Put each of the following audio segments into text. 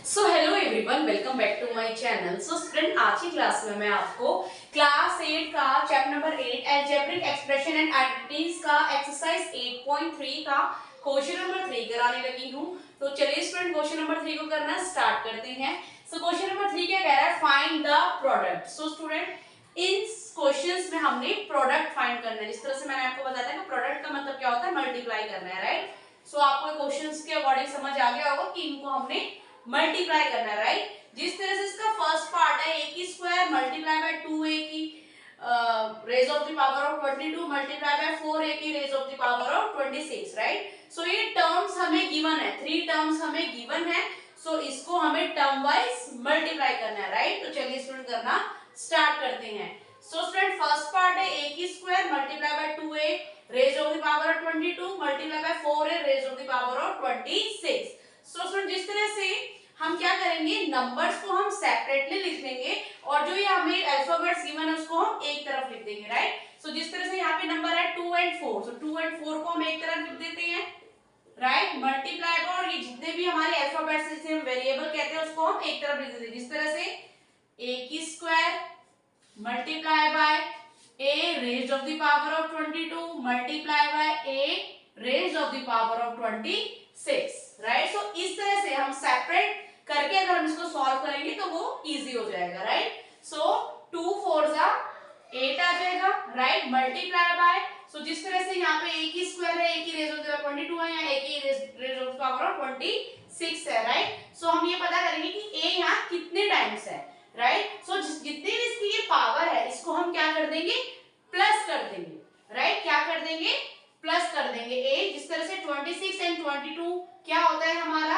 So hello everyone, welcome back to my channel. So student, आज की class में मैं आपको क्लास 8 का chapter number 8 algebraic expression and identities का एक्सरसाइज 8.3 का क्वेश्चन नंबर 3 कराने लगी हूँ। तो चलिए स्टूडेंट, क्वेश्चन नंबर 3 को करना स्टार्ट करते हैं। सो क्वेश्चन नंबर 3 क्या कह रहा है? Find the product. So student, in questions में हमने प्रोडक्ट फाइंड करना है। जिस तरह से मैंने आपको बताया था कि प्रोडक्ट का मतलब क्या होता है, मल्टीप्लाई करना है, राइट। सो आपको क्वेश्चंस के अकॉर्डिंग समझ आ गया होगा कि इनको हमने मल्टीप्लाई करना है, राइट। जिस तरह से इसका फर्स्ट पार्ट है ए की स्क्वायर मल्टीप्लाई बाय 2a की raise of the power of 22 multiply by 4a की raise of the power of 26, right. So ये टर्म्स हमें गिवन है, 3 टर्म्स हमें गिवन है। सो इसको हमें टर्म वाइज मल्टीप्लाई करना है, राइट। तो चलिए स्टूडेंट करना स्टार्ट करते हैं। सो स्टूडेंट, फर्स्ट पार्ट है a की square multiply by 2a raise of the power of 22 multiply by 4a raise of the power of 26। So student, जिस तरह से हम क्या करेंगे, नंबर्स को हम सेपरेटली लिख देंगे और जो ये हमें अल्फाबेट्स गिवन है उसको हम एक तरफ लिख देंगे, राइट। सो जिस तरह से यहाँ पे नंबर है 2 एंड 4, सो 2 एंड 4 को हम एक तरफ लिख देते हैं, राइट। मल्टीप्लाई पर और ये जितने भी हमारे अल्फाबेट्स जिसे हम वेरिएबल कहते हैं उसको हम एक तरफ लिख देते हैं। जिस तरह से a की square multiply by a raise of the power of 22 multiply by a raise of the power of 26, right. So इस तरह से हम सेपरेट करके अगर हम इसको सॉल्व करेंगे तो वो इजी हो जाएगा, राइट। सो 2 4 जा 8 आ जाएगा, राइट। मल्टीप्लाई बाय, सो जिस तरह से यहाँ पे a की स्क्वायर है, a की रेज ऑफ द पावर 22 है, यहाँ a की raise of the power of 26 है, राइट। सो हम ये पता करेंगे कि a यहाँ कितने टाइम्स है, राइट। सो जितने भी इसकी ये पावर है इसको हम क्या कर देंगे, प्लस कर देंगे, राइट। क्या कर देंगे, प्लस कर देंगे। a जिस तरह से 26 एंड 22 क्या होता है हमारा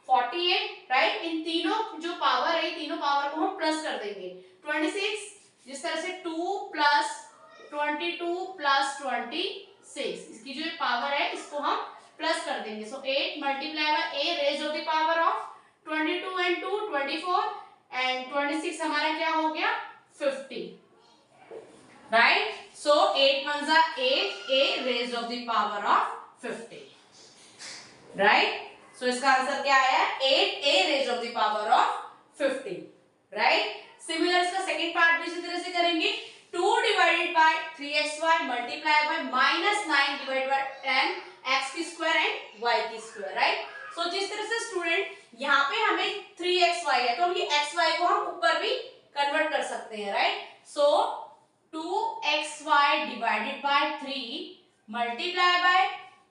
48, राइट। इन तीनों जो पावर है, तीनों पावर को हम प्लस कर देंगे। 26 जिस तरह से 2 प्लस 22 प्लस 26, इसकी जो पावर है इसको हम प्लस कर देंगे। So 8 multiply by a raise of the power of 22 and 2 24 and 26 हमारा क्या हो गया 50, राइट। सो 8 1 जा 8 a raise of the power of 50, right. So इसका आंसर क्या आया, 8a raise of the power of 50, right. Similar इसका सेकंड पार्ट भी इसी तरह से करेंगे। 2 divided by 3xy multiply by -9 divided by 10 x की स्क्वायर एंड y की स्क्वायर, राइट। सो जिस तरह से स्टूडेंट यहाँ पे हमें 3xy है तो हम ये xy को हम ऊपर भी कन्वर्ट कर सकते हैं, right. So 2xy divided by 3 multiply by,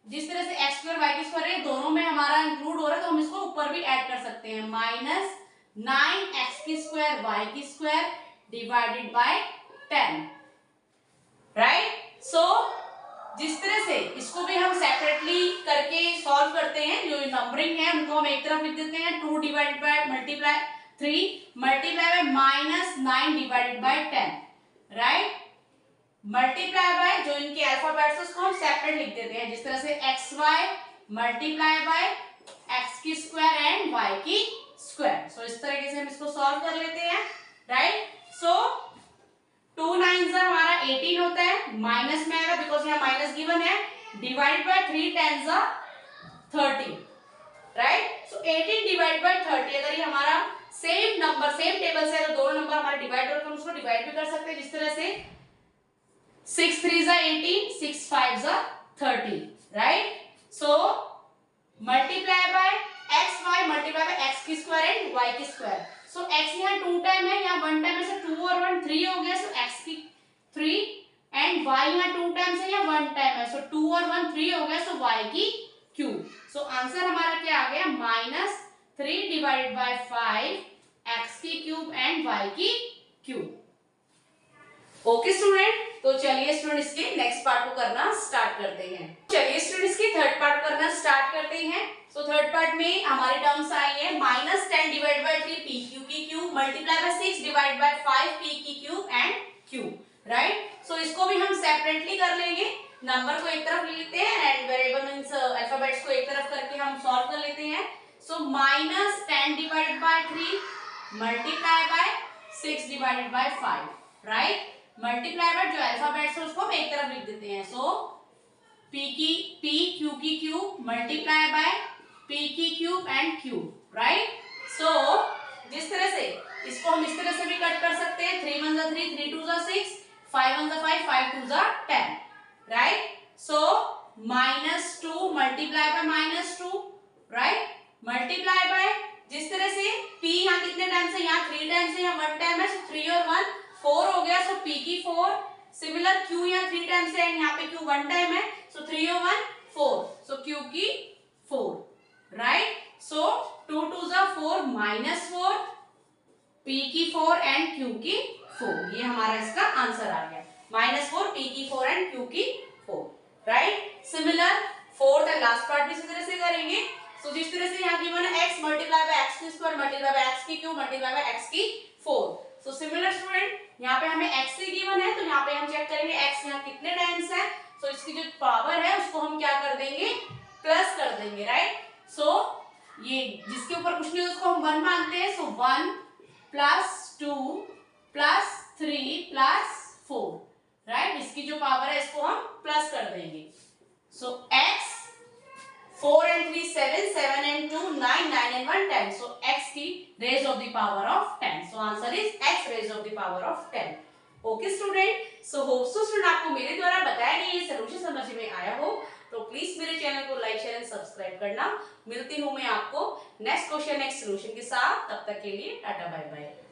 जिस तरह से x स्क्वायर y की स्क्वायर है दोनों में हमारा इंक्लूड हो रहा है तो हम इसको ऊपर भी ऐड कर सकते हैं। -9x की स्क्वायर y की square divided by 10, right. So जिस तरह से इसको भी हम सेपरेटली करके सॉल्व करते हैं, जो नंबरिंग है उनको हम एक तरफ लिख देते हैं। 2 divided by multiply 3 multiply by -9 divided by 10, right. Multiply by जो इनके अल्फाबेट्स उसको हम सेपरेट लिख देते हैं। जिस तरह से xy मल्टीप्लाई बाय x की स्क्वायर एंड y की स्क्वायर। सो इस तरीके से हम इसको सॉल्व कर लेते हैं, राइट। सो 2 9 जा हमारा 18 होता है, माइनस में आएगा बिकॉज यहाँ माइनस गिवन है, डिवाइड बाय 3 10 जा 30, राइट। सो 18 डिवाइड बाय 30, अगर ये हमारा सेम नंबर सेम टेबल से तो दोनों नंबर हमारे डिवाइड होकर हम उसको डिवाइड भी कर सकते हैं। जिस तरह से 6 3 जा 18 6 5 जा 30, right. So multiply by xy multiply by x की स्क्वायर एंड y की स्क्वायर। सो x यहाँ 2 टाइम है, यहाँ 1 टाइम है, सो 2 और 1 3 हो गया। सो x की 3 एंड y यहाँ 2 टाइम्स है, यहाँ 1 टाइम है, सो 2 और 1 3 हो गया। सो y की क्यूब। सो आंसर हमारा क्या आ गया, -3 डिवाइडेड बाय 5 x की क्यूब एंड y की क्यूब। ओके स्टूडेंट, तो चलिए स्टूडेंट इसके नेक्स्ट पार्ट को करना स्टार्ट करते हैं। चलिए स्टूडेंट इसके थर्ड पार्ट करना स्टार्ट करते हैं। सो थर्ड पार्ट में हमारे टर्म्स आई है -10 डिवाइड बाय 3 p q की cube multiply by 6 divide by 5 p की क्यूब एंड क्यूब, राइट। सो इसको भी हम सेपरेटली कर लेंगे, नंबर को एक तरफ ले लेते हैं एंड वेरिएबल मींस अल्फाबेट्स को एक तरफ करके हम सॉल्व कर लेते हैं। सो -10 divided by 3 multiply by 6 divided by 5, right. Multiply by जो अल्फाबेट्स है उसको हम एक तरफ लिख देते हैं। सो p q की क्यूब मल्टीप्लाई बाय p की क्यूब एंड क्यूब, राइट। सो इसको हम इस तरह से भी कट कर सकते हैं, 3 1 जा 3, 3 2 जा 6, 5 1 जा 5, 5 2 जा 10, right. So -2 multiply by -2, right, multiply by, जिस तरह से p यहाँ कितने टाइम्स है, यहाँ 3 टाइम्स है, यहाँ 1 टाइम है, सो 3 और 1 4 हो गया, सो p की 4। सिमिलर q यहाँ 3 टाइम्स है, यहाँ पे q 1 टाइम है, सो 3 और 1 4, सो q की 4, राइट। सो 2 2 जा 4 -4, p की 4 एंड q की 4, ये हमारा इसका आंसर आ गया, -4 p की 4 एंड q की 4, right. Similar fourth and last part भी इसी तरह से करेंगे। सो जिस तरह से यहाँ गिवन है x मल्टीप्लाई बाय x की स्क्वायर मल्टीप्लाई बाय x की क्यूब मल्टीप्लाई बाय x की 4। सो सिमिलर स्टूडेंट, यहाँ पे हमें x से गिवन है, तो यहाँ पे हम चेक करेंगे x यहाँ कितने टाइम्स है। सो इसकी जो पावर है उसको हम क्या कर देंगे, प्लस कर देंगे, राइट। सो ये जिसके ऊपर कुछ नहीं उसको हम 1 मानते हैं, सो 1 प्लस 2 प्लस 3 प्लस 4, राइट। इसकी जो पावर है इसको हम प्लस कर देंगे। सो x 4 and 3 7, 7 and 2 9, 9 and 1 10, so x की raised of the power of 10, so answer is x raised of the power of 10। Okay student, so hope so student आपको मेरे द्वारा बताया गया ये सॉल्यूशन समझ में आया हो, तो प्लीज मेरे चैनल को लाइक शेयर एंड सब्सक्राइब करना। मिलती हूँ मैं आपको नेक्स्ट क्वेश्चन नेक्स्ट सॉल्यूशन के साथ, तब तक के लिए टाटा बाय बाय।